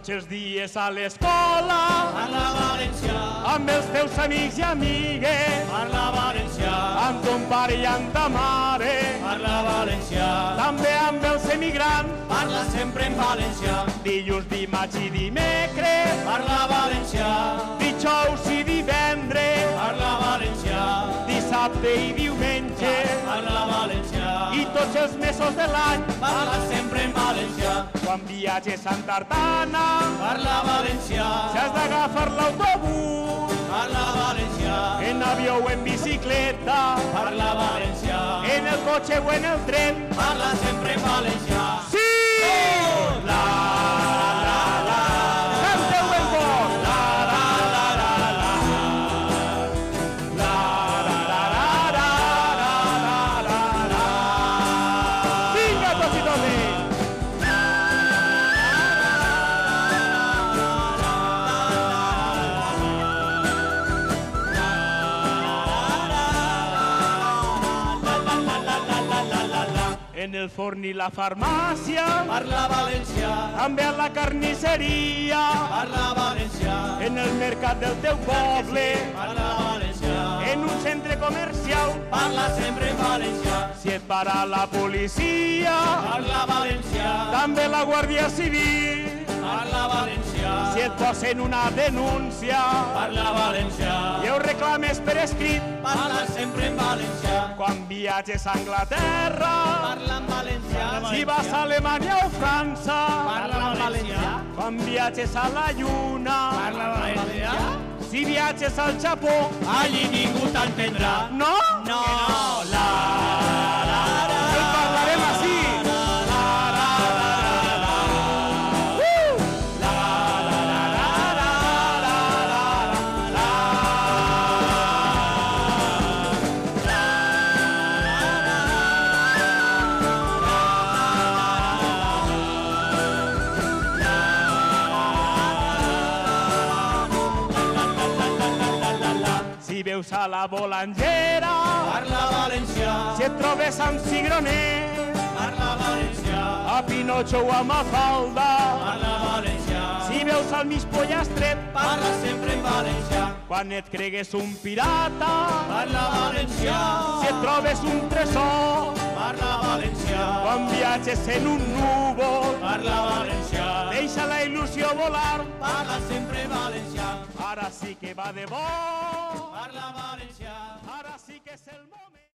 tots els dies a l'escola. Parla valencià. Amb els teus amics i amigues. Parla valencià. Amb ton pare i amb ta mare. Parla valencià. També amb els emigrants. Parla sempre en valencià. Dilluns, dimarts i dimecres. Parla valencià. Dijous i divendres. Parla valencià. Dissabte i diumenge. Parla valencià. I tots els mesos de l'any. Parla sempre en valencià. Quan viatges a Tartana. Parla valencià. Si has d'agafar l'autobús. Parla valencià. En avió o en bicicleta. Parla valencià. En el cotxe o en el tren. Parla sempre en valencià. Sí! La, la, la. Canteu ben fort. La, la, la, la, la. La, la, la, la, la, la, la, la. Vinga, tots i totes. En el forn i la farmàcia, Parla valencià. també a la carnisseria, Parla valencià. en el mercat del teu poble, Parla valencià. en un centre comercial, Parla sempre en valencià. si et para la policia, Parla valencià. també la Guàrdia Civil, Parla valencià. si et posen una denúncia Parla valencià. i ho reclames per escrit, Parla sempre en valencià. quan viatges a Anglaterra, Parla en valencià. si vas a Alemanya o França, Parla en valencià. quan viatges a la Lluna, Parla en valencià. si viatges al Japó, Allí ningú t'entendrà. no? No, la, la, la. El parlarem així. Si veus a la bolangera, Parla valencià. si et trobes amb cigroner, Parla valencià. a Pinocho o a Mafalda, Parla valencià. si veus al mig pollastre, Parla sempre en valencià. quan et cregues un pirata, Parla valencià. si et trobes un tresor, Parla valencià. quan viatges en un núvol, Parla valencià. deixa la il·lusió volar, Parla sempre valencià. ara sí que va de bo, Parla valencià. ara sí que és el moment.